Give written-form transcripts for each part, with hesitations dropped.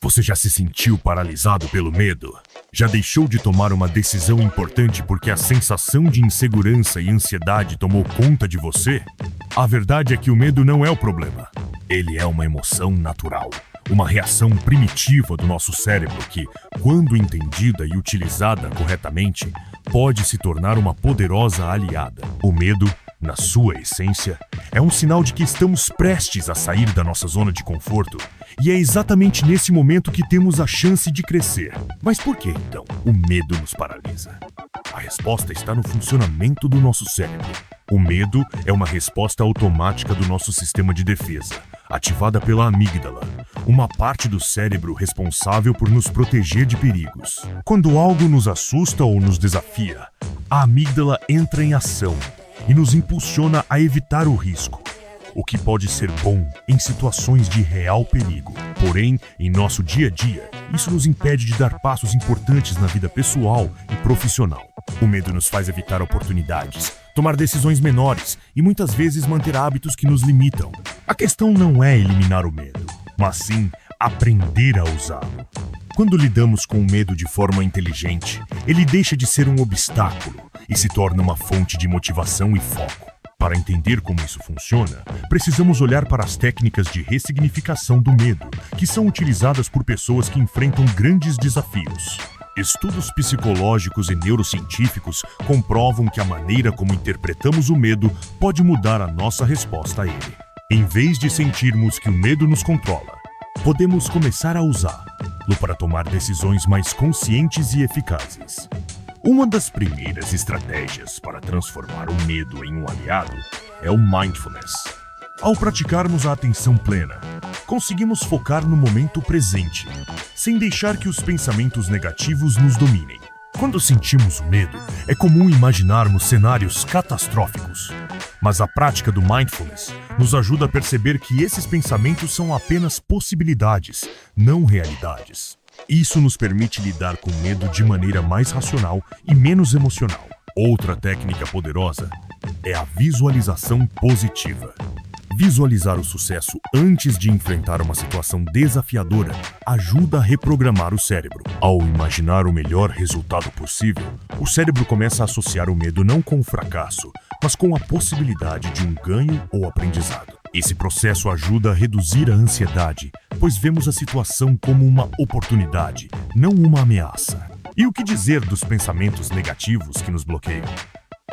Você já se sentiu paralisado pelo medo? Já deixou de tomar uma decisão importante porque a sensação de insegurança e ansiedade tomou conta de você? A verdade é que o medo não é o problema. Ele é uma emoção natural, uma reação primitiva do nosso cérebro que, quando entendida e utilizada corretamente, pode se tornar uma poderosa aliada. O medo, na sua essência, é um sinal de que estamos prestes a sair da nossa zona de conforto. E é exatamente nesse momento que temos a chance de crescer. Mas por que, então, o medo nos paralisa? A resposta está no funcionamento do nosso cérebro. O medo é uma resposta automática do nosso sistema de defesa, ativada pela amígdala, uma parte do cérebro responsável por nos proteger de perigos. Quando algo nos assusta ou nos desafia, a amígdala entra em ação e nos impulsiona a evitar o risco, o que pode ser bom em situações de real perigo. Porém, em nosso dia a dia, isso nos impede de dar passos importantes na vida pessoal e profissional. O medo nos faz evitar oportunidades, tomar decisões menores e muitas vezes manter hábitos que nos limitam. A questão não é eliminar o medo, mas sim aprender a usá-lo. Quando lidamos com o medo de forma inteligente, ele deixa de ser um obstáculo e se torna uma fonte de motivação e foco. Para entender como isso funciona, precisamos olhar para as técnicas de ressignificação do medo, que são utilizadas por pessoas que enfrentam grandes desafios. Estudos psicológicos e neurocientíficos comprovam que a maneira como interpretamos o medo pode mudar a nossa resposta a ele. Em vez de sentirmos que o medo nos controla, podemos começar a usá-lo para tomar decisões mais conscientes e eficazes. Uma das primeiras estratégias para transformar o medo em um aliado é o mindfulness. Ao praticarmos a atenção plena, conseguimos focar no momento presente, sem deixar que os pensamentos negativos nos dominem. Quando sentimos o medo, é comum imaginarmos cenários catastróficos, mas a prática do mindfulness nos ajuda a perceber que esses pensamentos são apenas possibilidades, não realidades. Isso nos permite lidar com o medo de maneira mais racional e menos emocional. Outra técnica poderosa é a visualização positiva. Visualizar o sucesso antes de enfrentar uma situação desafiadora ajuda a reprogramar o cérebro. Ao imaginar o melhor resultado possível, o cérebro começa a associar o medo não com o fracasso, mas com a possibilidade de um ganho ou aprendizado. Esse processo ajuda a reduzir a ansiedade, pois vemos a situação como uma oportunidade, não uma ameaça. E o que dizer dos pensamentos negativos que nos bloqueiam?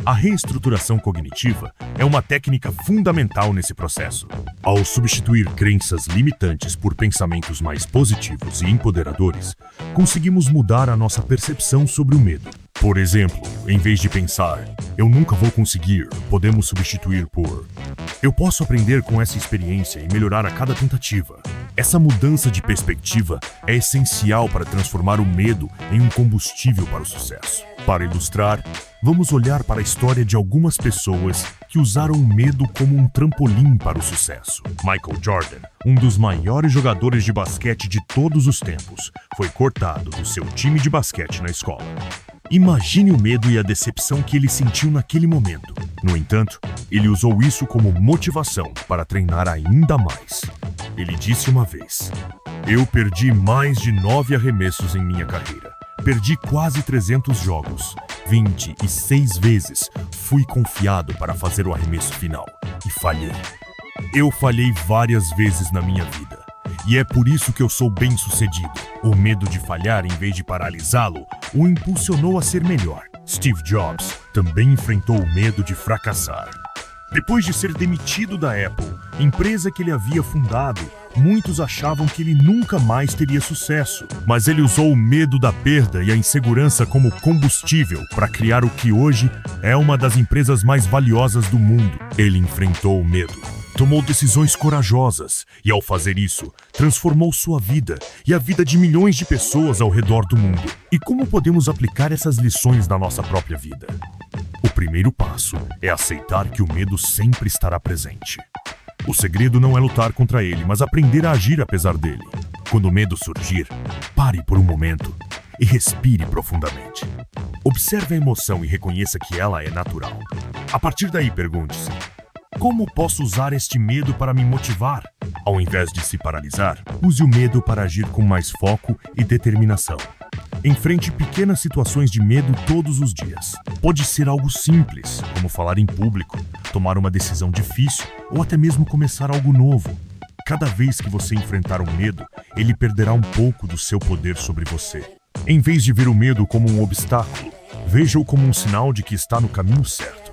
A reestruturação cognitiva é uma técnica fundamental nesse processo. Ao substituir crenças limitantes por pensamentos mais positivos e empoderadores, conseguimos mudar a nossa percepção sobre o medo. Por exemplo, em vez de pensar, "eu nunca vou conseguir", podemos substituir por "eu posso aprender com essa experiência e melhorar a cada tentativa". Essa mudança de perspectiva é essencial para transformar o medo em um combustível para o sucesso. Para ilustrar, vamos olhar para a história de algumas pessoas que usaram o medo como um trampolim para o sucesso. Michael Jordan, um dos maiores jogadores de basquete de todos os tempos, foi cortado do seu time de basquete na escola. Imagine o medo e a decepção que ele sentiu naquele momento. No entanto, ele usou isso como motivação para treinar ainda mais. Ele disse uma vez: "Eu perdi mais de 9 arremessos em minha carreira. Perdi quase 300 jogos. 26 vezes fui confiado para fazer o arremesso final e falhei. Eu falhei várias vezes na minha vida. E é por isso que eu sou bem-sucedido. O medo de falhar, em vez de paralisá-lo, o impulsionou a ser melhor." Steve Jobs também enfrentou o medo de fracassar. Depois de ser demitido da Apple, empresa que ele havia fundado, muitos achavam que ele nunca mais teria sucesso. Mas ele usou o medo da perda e a insegurança como combustível para criar o que hoje é uma das empresas mais valiosas do mundo. Ele enfrentou o medo, tomou decisões corajosas e, ao fazer isso, transformou sua vida e a vida de milhões de pessoas ao redor do mundo. E como podemos aplicar essas lições na nossa própria vida? O primeiro passo é aceitar que o medo sempre estará presente. O segredo não é lutar contra ele, mas aprender a agir apesar dele. Quando o medo surgir, pare por um momento e respire profundamente. Observe a emoção e reconheça que ela é natural. A partir daí, pergunte-se: Como posso usar este medo para me motivar? Ao invés de se paralisar, use o medo para agir com mais foco e determinação. Enfrente pequenas situações de medo todos os dias. Pode ser algo simples, como falar em público, tomar uma decisão difícil ou até mesmo começar algo novo. Cada vez que você enfrentar um medo, ele perderá um pouco do seu poder sobre você. Em vez de ver o medo como um obstáculo, veja-o como um sinal de que está no caminho certo.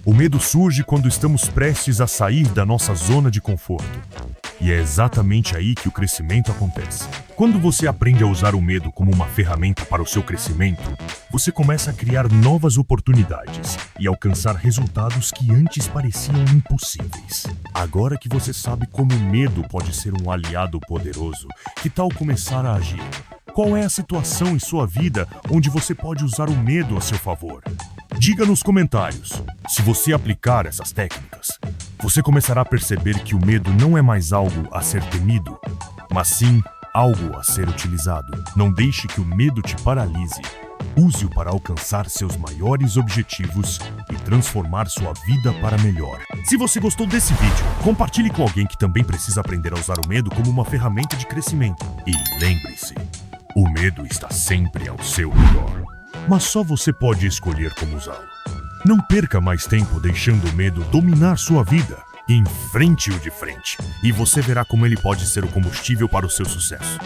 O medo surge quando estamos prestes a sair da nossa zona de conforto. E é exatamente aí que o crescimento acontece. Quando você aprende a usar o medo como uma ferramenta para o seu crescimento, você começa a criar novas oportunidades e alcançar resultados que antes pareciam impossíveis. Agora que você sabe como o medo pode ser um aliado poderoso, que tal começar a agir? Qual é a situação em sua vida onde você pode usar o medo a seu favor? Diga nos comentários. Se você aplicar essas técnicas, você começará a perceber que o medo não é mais algo a ser temido, mas sim algo a ser utilizado. Não deixe que o medo te paralise. Use-o para alcançar seus maiores objetivos e transformar sua vida para melhor. Se você gostou desse vídeo, compartilhe com alguém que também precisa aprender a usar o medo como uma ferramenta de crescimento. E lembre-se, o medo está sempre ao seu redor, mas só você pode escolher como usá-lo. Não perca mais tempo deixando o medo dominar sua vida. Enfrente-o de frente, e você verá como ele pode ser o combustível para o seu sucesso.